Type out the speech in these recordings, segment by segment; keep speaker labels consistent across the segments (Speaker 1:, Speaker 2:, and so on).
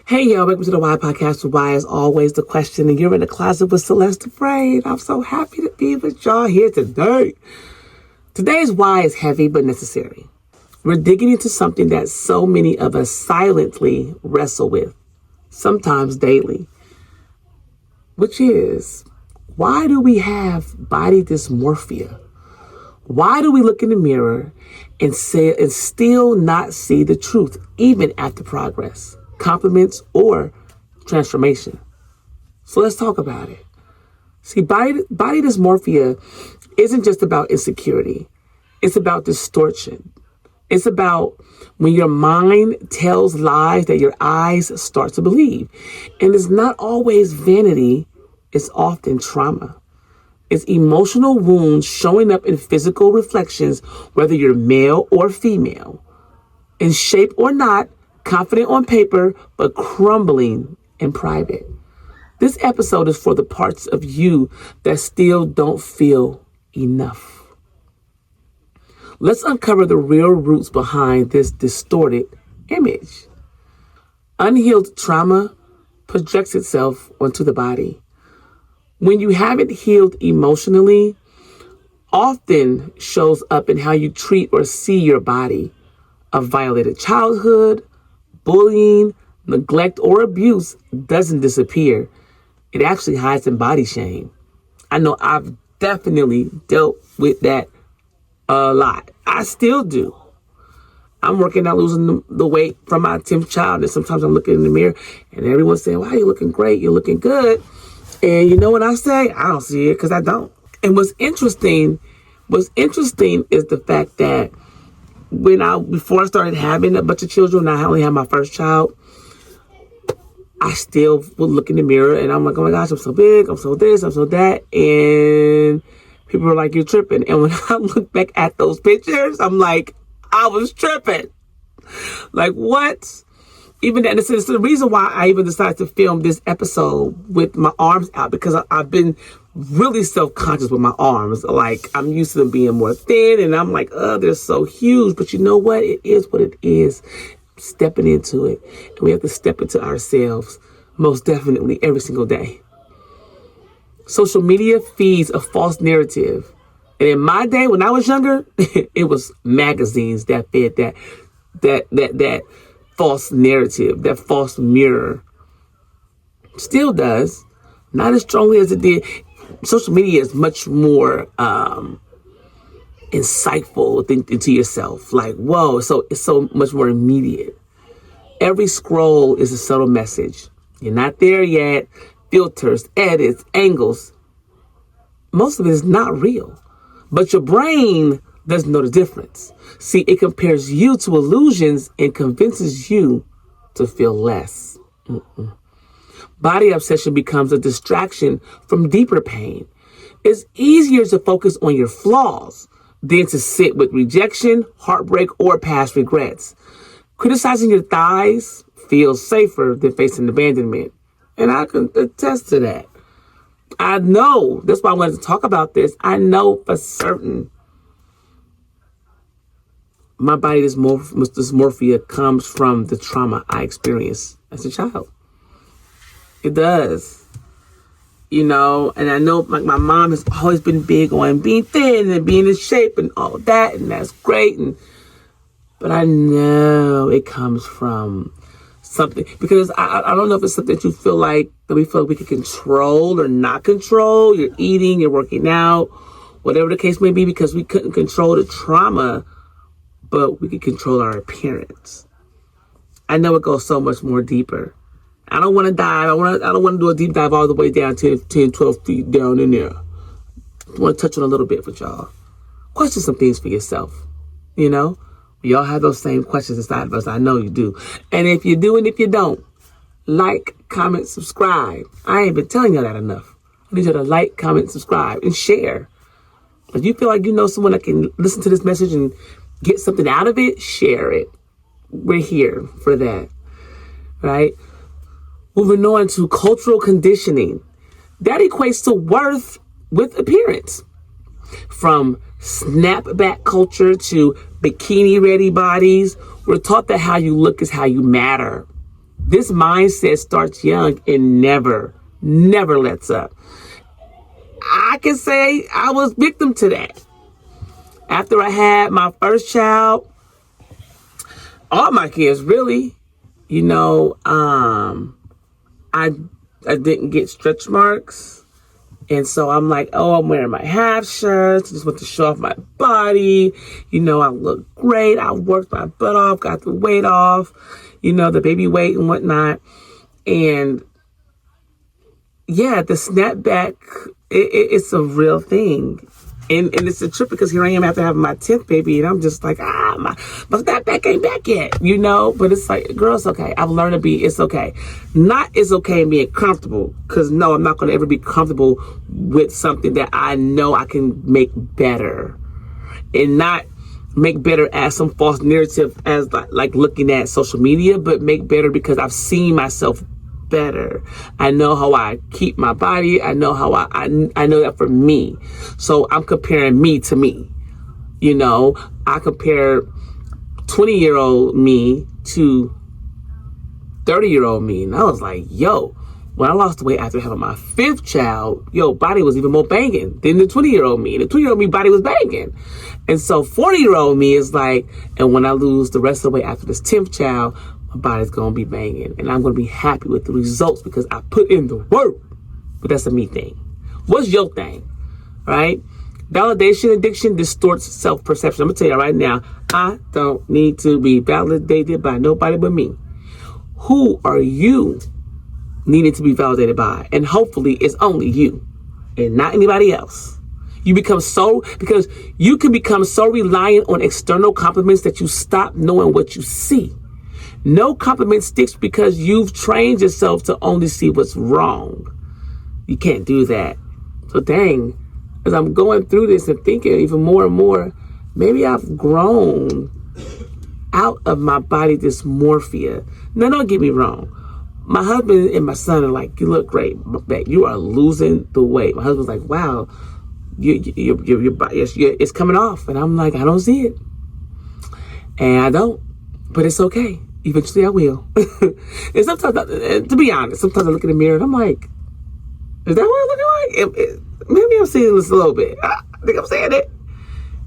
Speaker 1: Hey, y'all, welcome to the Why Podcast, where why is always the question, and you're in the closet with Celeste Afraid. I'm so happy to be with y'all here today. Today's why is heavy but necessary. We're digging into something that so many of us silently wrestle with, sometimes daily, which is, why do we have body dysmorphia? Why do we look in the mirror and still not see the truth, even after progress, compliments, or transformation? So let's talk about it. See, body dysmorphia isn't just about insecurity. It's about distortion. It's about when your mind tells lies that your eyes start to believe. And it's not always vanity. It's often trauma. It's emotional wounds showing up in physical reflections, whether you're male or female, in shape or not, confident on paper, but crumbling in private. This episode is for the parts of you that still don't feel enough. Let's uncover the real roots behind this distorted image. Unhealed trauma projects itself onto the body. When you haven't healed emotionally, often shows up in how you treat or see your body. A violated childhood, bullying, neglect, or abuse doesn't disappear. It actually hides in body shame. I know I've definitely dealt with that a lot. I still do. I'm working on losing the weight from my 10th child, and sometimes I'm looking in the mirror and everyone's saying, wow, you're looking great, you're looking good. And you know what I say? I don't see it because I don't. And what's interesting is the fact that before I started having a bunch of children, I only had my first child, I still would look in the mirror and I'm like, oh my gosh, I'm so big, I'm so this, I'm so that. And people were like, you're tripping. And when I look back at those pictures, I'm like, I was tripping. Like, what? Even that, it's the reason why I even decided to film this episode with my arms out, because I've been really self-conscious with my arms. Like, I'm used to them being more thin, and I'm like, oh, they're so huge. But you know what? It is what it is. Stepping into it. And we have to step into ourselves, most definitely, every single day. Social media feeds a false narrative. And in my day, when I was younger, it was magazines that fed that false narrative, that false mirror. Still does. Not as strongly as it did. Social media is much more insightful into yourself. Like, whoa, it's so much more immediate. Every scroll is a subtle message. You're not there yet. Filters, edits, angles. Most of it is not real. But your brain doesn't know the difference. See, it compares you to illusions and convinces you to feel less. Body obsession becomes a distraction from deeper pain. It's easier to focus on your flaws than to sit with rejection, heartbreak, or past regrets. Criticizing your thighs feels safer than facing abandonment. And I can attest to that. I know, that's why I wanted to talk about this. I know for certain my body dysmorphia comes from the trauma I experienced as a child. It does. You know, and I know like my mom has always been big on being thin and being in shape and all that, and that's great. But I know it comes from something, because I don't know if it's something that you feel like that we feel like we can control or not control. You're eating, you're working out, whatever the case may be, because we couldn't control the trauma, but we could control our appearance. I know it goes so much more deeper. I don't want to dive. I don't want to do a deep dive all the way down 10, 12 feet down in there. I want to touch on a little bit with y'all. Question some things for yourself. You know, we all have those same questions inside of us. I know you do. And if you do and if you don't, like, comment, subscribe. I ain't been telling you that enough. I need you to like, comment, subscribe, and share. If you feel like you know someone that can listen to this message and get something out of it, share it. We're here for that, right? Moving on to cultural conditioning. That equates to worth with appearance. From snapback culture to bikini-ready bodies, we're taught that how you look is how you matter. This mindset starts young and never lets up. I can say I was victim to that. After I had my first child, all my kids really, I didn't get stretch marks. And so I'm like, oh, I'm wearing my half shirts. I just want to show off my body. I look great. I worked my butt off, got the weight off, the baby weight and whatnot. And yeah, the snapback, it's a real thing. And it's a trip because here I am after having my 10th baby, and I'm just like, my snapback ain't back yet, But it's like, girl, it's okay. I've learned to it's okay. Not it's okay being comfortable, because no, I'm not going to ever be comfortable with something that I know I can make better, and not make better as some false narrative as like looking at social media, but make better because I've seen myself better. I know how I keep my body. I know how I know that for me. So I'm comparing me to me. I compare 20-year-old me to 30-year-old me. And I was like, yo, when I lost the weight after having my 5th child, body was even more banging than the 20-year-old me. The 20-year-old me body was banging. And so 40-year-old me is like, and when I lose the rest of the weight after this 10th child, my body's going to be banging. And I'm going to be happy with the results because I put in the work. But that's a me thing. What's your thing? Right? Validation addiction distorts self-perception. I'm going to tell you right now, I don't need to be validated by nobody but me. Who are you needing to be validated by? And hopefully it's only you and not anybody else. Because you can become so reliant on external compliments that you stop knowing what you see. No compliment sticks because you've trained yourself to only see what's wrong. You can't do that. So dang, as I'm going through this and thinking even more and more, maybe I've grown out of my body dysmorphia. Now, don't get me wrong. My husband and my son are like, you look great, but you are losing the weight. My husband's like, wow, your body, it's coming off. And I'm like, I don't see it. And I don't, but it's okay. Eventually I will. And sometimes, to be honest, sometimes I look in the mirror and I'm like, is that what I'm looking like? Maybe I'm seeing this a little bit. I think I'm saying it.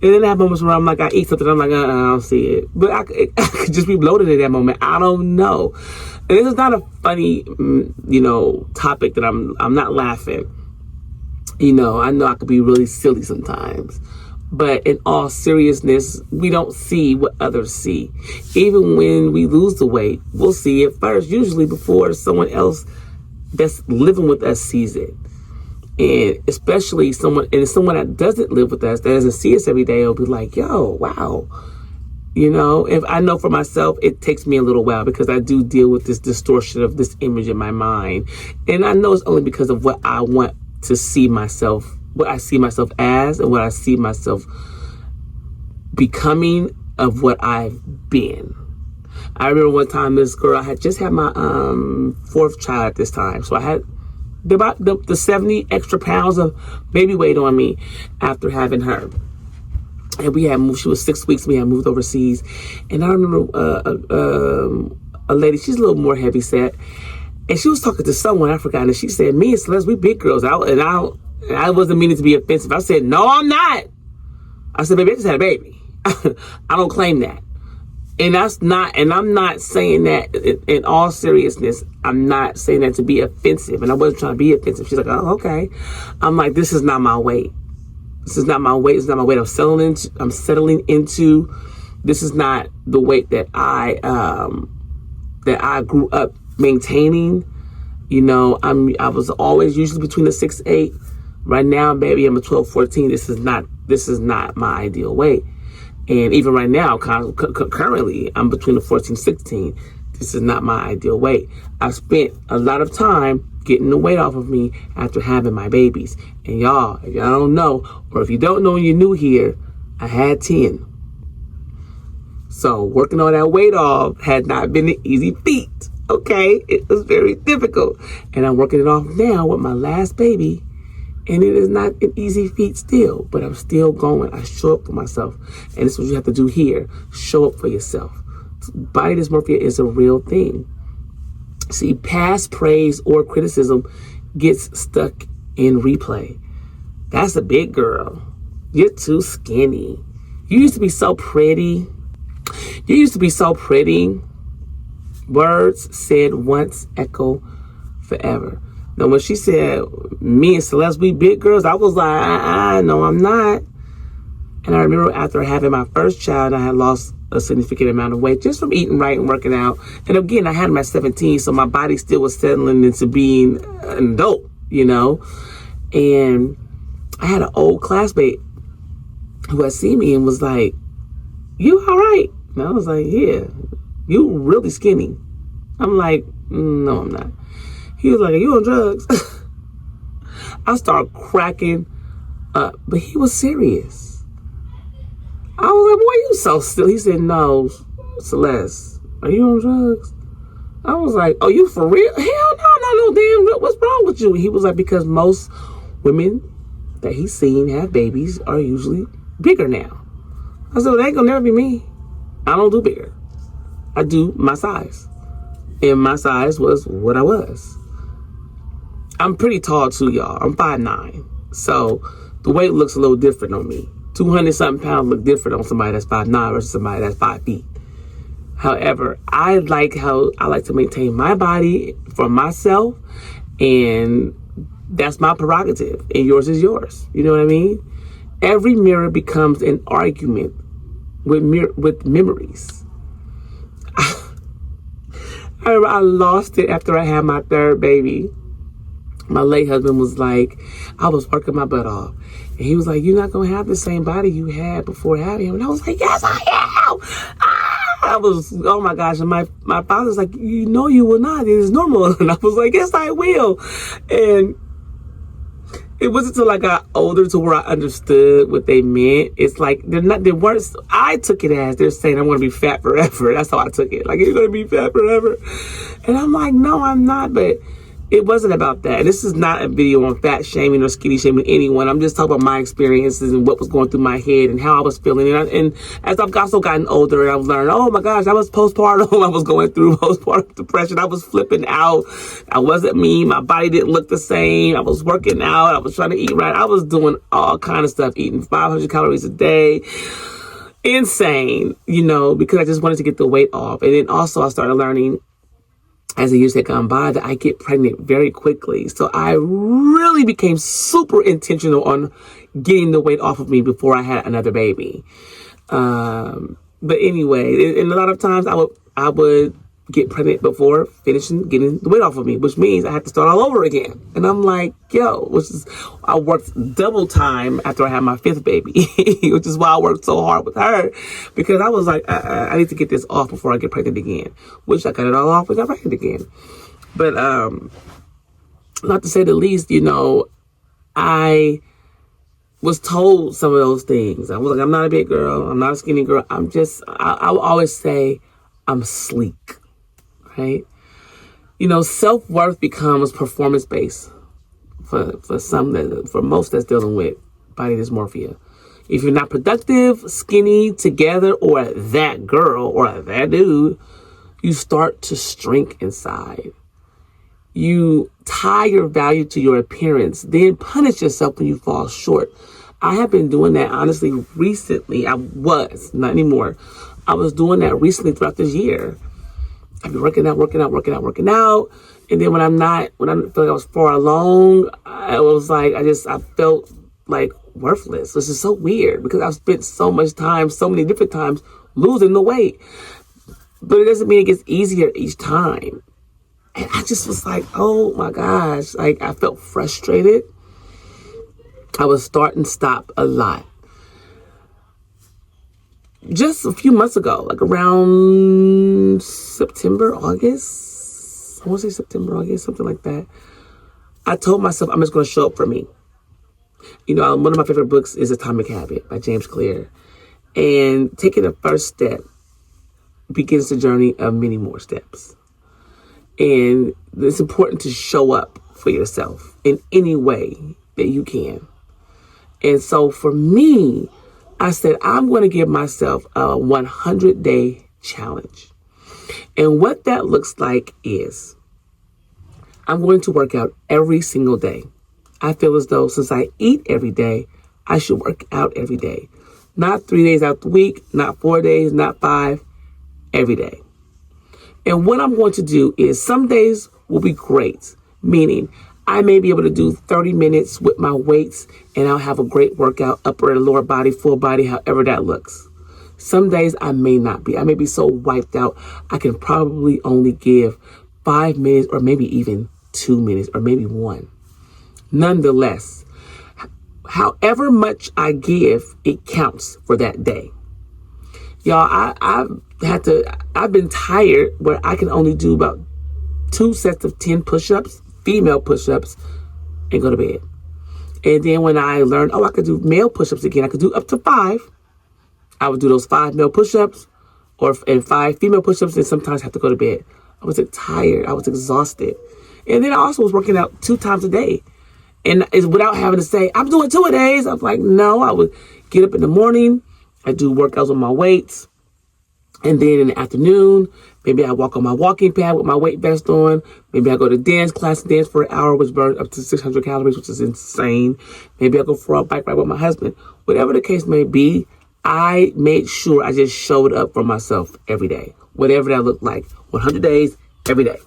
Speaker 1: And then I have moments where I'm like, I eat something, I'm like, I don't see it. But I could just be bloated in that moment. I don't know. And this is not a funny, topic that I'm not laughing. I know I could be really silly sometimes. But in all seriousness, we don't see what others see. Even when we lose the weight, we'll see it first, usually before someone else that's living with us sees it. And especially someone that doesn't live with us, that doesn't see us every day, will be like, yo, wow. If I know for myself, it takes me a little while because I do deal with this distortion of this image in my mind. And I know it's only because of what I want to see myself, what I see myself as, and what I see myself becoming of what I've been. I remember one time this girl, I had just had my 4th child at this time. So I had about the 70 extra pounds of baby weight on me after having her. And we had moved, she was 6 weeks, we had moved overseas. And I remember a lady, she's a little more heavy set. And she was talking to someone, I forgot, and she said, me and Celeste, we big girls. I wasn't meaning to be offensive. I said, no, I'm not. I said, baby, I just had a baby. I don't claim that. And I'm not saying that in all seriousness. I'm not saying that to be offensive. And I wasn't trying to be offensive. She's like, oh, okay. I'm like, this is not my weight. This is not my weight. This is not my weight I'm settling into. This is not the weight that I grew up maintaining. I was always usually between a 6'8". Right now, baby, I'm a 12, 14. This is not my ideal weight. And even right now, currently, I'm between a 14, 16. This is not my ideal weight. I've spent a lot of time getting the weight off of me after having my babies. And y'all, if y'all don't know, or if you don't know and you're new here, I had 10. So working all that weight off had not been an easy feat. Okay, it was very difficult. And I'm working it off now with my last baby. And it is not an easy feat still, but I'm still going. I show up for myself. And this is what you have to do here. Show up for yourself. Body dysmorphia is a real thing. See, past praise or criticism gets stuck in replay. That's a big girl. You're too skinny. You used to be so pretty. You used to be so pretty. Words said once echo forever. Now, when she said, me and Celeste, we big girls, I was like, no, I'm not. And I remember after having my first child, I had lost a significant amount of weight just from eating right and working out. And again, I had him at 17, so my body still was settling into being an adult, you know. And I had an old classmate who had seen me and was like, you all right? And I was like, yeah, you really skinny. I'm like, no, I'm not. He was like, are you on drugs? I started cracking up, but he was serious. I was like, boy, you so still. He said, no, Celeste, are you on drugs? I was like, oh, you for real? Hell no, damn, what's wrong with you? He was like, because most women that he's seen have babies are usually bigger now. I said, well, that ain't gonna never be me. I don't do bigger. I do my size. And my size was what I was. I'm pretty tall too, y'all. I'm 5'9". So the weight looks a little different on me. 200-something pounds look different on somebody that's 5'9" versus somebody that's 5 feet. However, I like to maintain my body for myself, and that's my prerogative, and yours is yours. You know what I mean? Every mirror becomes an argument with memories. I lost it after I had my third baby. My late husband was like, I was working my butt off. And he was like, you're not going to have the same body you had before having him. And I was like, yes, I am. I was, oh my gosh. And my father's like, you know you will not. It is normal. And I was like, yes, I will. And it wasn't until I got older to where I understood what they meant. It's like, they weren't, I took it as they're saying I'm going to be fat forever. That's how I took it. Like, you're going to be fat forever. And I'm like, no, I'm not. But it wasn't about that. This is not a video on fat shaming or skinny shaming anyone. I'm just talking about my experiences and what was going through my head and how I was feeling. And as I've also gotten older, I've learned, oh my gosh, I was postpartum. I was going through postpartum depression. I was flipping out. I wasn't me. My body didn't look the same. I was working out. I was trying to eat right. I was doing all kind of stuff, eating 500 calories a day. Insane, you know, because I just wanted to get the weight off. And then also I started learning as the years had gone by that I get pregnant very quickly. So I really became super intentional on getting the weight off of me before I had another baby. But anyway, and a lot of times I would get pregnant before finishing getting the weight off of me, which means I had to start all over again. And I'm like, I worked double time after I had my fifth baby, which is why I worked so hard with her, because I was like, I need to get this off before I get pregnant again, which I got it all off and got pregnant again. But not to say the least, you know, I was told some of those things. I was like, I'm not a big girl. I'm not a skinny girl. I will always say I'm sleek. Right? You know, self-worth becomes performance-based for most that's dealing with body dysmorphia. If you're not productive, skinny, together, or that girl or that dude, you start to shrink inside. You tie your value to your appearance, then punish yourself when you fall short. I have been doing that, honestly, recently. Not anymore. I was doing that recently throughout this year. I've been working out. And then when I feel like I was far along, I was like, I felt like worthless. This is so weird because I've spent so much time, so many different times losing the weight. But it doesn't mean it gets easier each time. And I just was like, oh my gosh. Like, I felt frustrated. I was start and stop a lot. Just a few months ago, like around September, August, I want to say September, August, something like that, I told myself I'm just going to show up for me. You know, one of my favorite books is Atomic Habit by James Clear. And taking the first step begins the journey of many more steps. And it's important to show up for yourself in any way that you can. And so for me, I said, I'm going to give myself a 100-day challenge. And what that looks like is I'm going to work out every single day. I feel as though since I eat every day, I should work out every day. Not 3 days out the week, not 4 days, not 5, every day. And what I'm going to do is some days will be great, meaning I may be able to do 30 minutes with my weights and I'll have a great workout, upper and lower body, full body, however that looks. Some days I may not be. I may be so wiped out, I can probably only give 5 minutes or maybe even 2 minutes or maybe 1. Nonetheless, however much I give, it counts for that day. Y'all, I've been tired where I can only do about 2 sets of 10 push-ups, female push-ups, and go to bed. And then when I learned, I could do male push-ups again, I could do up to 5. I would do those 5 male push-ups and 5 female push-ups and sometimes have to go to bed. I was tired. I was exhausted. And then I also was working out 2 times a day. And it's without having to say, I'm doing 2 a days. I'm like, no, I would get up in the morning. I do workouts on my weights. And then in the afternoon, maybe I walk on my walking pad with my weight vest on. Maybe I go to dance class and dance for an hour, which burns up to 600 calories, which is insane. Maybe I go for a bike ride with my husband. Whatever the case may be, I made sure I just showed up for myself every day. Whatever that looked like. 100 days, every day.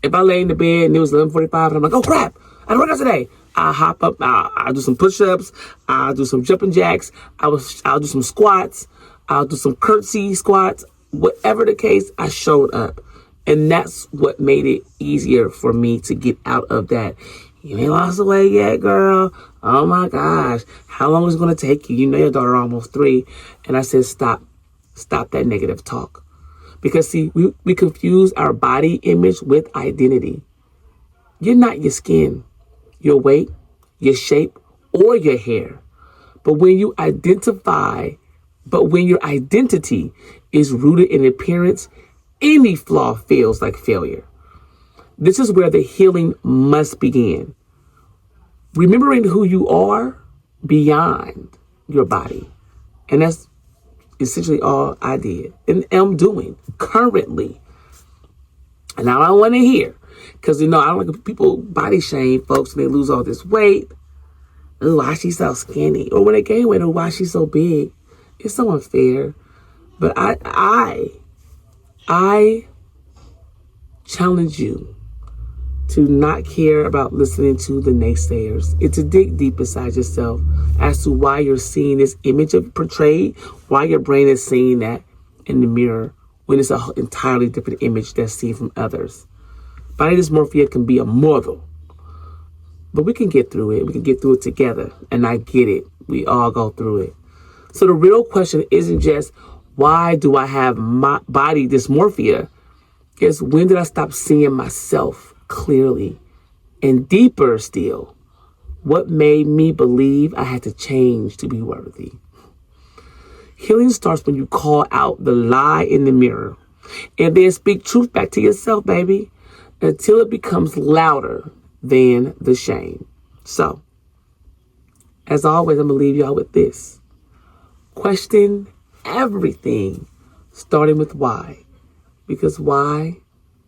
Speaker 1: If I lay in the bed and it was 11:45 and I'm like, oh crap, I don't work out today. I'll hop up, I'll do some push-ups, I'll do some jumping jacks, I'll do some squats, I'll do some curtsy squats. Whatever the case, I showed up. And that's what made it easier for me to get out of that. You ain't lost the weight yet, girl. Oh my gosh. How long is it going to take you? You know your daughter almost 3. And I said, stop that negative talk. Because see, we confuse our body image with identity. You're not your skin, your weight, your shape, or your hair. But when your identity is rooted in appearance, any flaw feels like failure. This is where the healing must begin. Remembering who you are beyond your body. And that's essentially all I did and am doing currently. And I don't want to hear, because, I don't like people body shame folks and they lose all this weight. Oh, why she's so skinny? Or when they gain weight, oh, why she's so big? It's so unfair. But I challenge you to not care about listening to the naysayers. It's to dig deep inside yourself as to why you're seeing this image of portrayed, why your brain is seeing that in the mirror when it's an entirely different image that's seen from others. Body dysmorphia can be a mortal, but we can get through it. We can get through it together, and I get it. We all go through it. So the real question isn't just, why do I have my body dysmorphia? It's, when did I stop seeing myself clearly? And deeper still, what made me believe I had to change to be worthy? Healing starts when you call out the lie in the mirror and then speak truth back to yourself, baby, until it becomes louder than the shame. So, as always, I'm going to leave y'all with this. Question everything, starting with why. Because why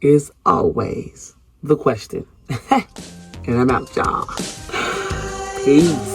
Speaker 1: is always the question. And I'm out, y'all. Peace.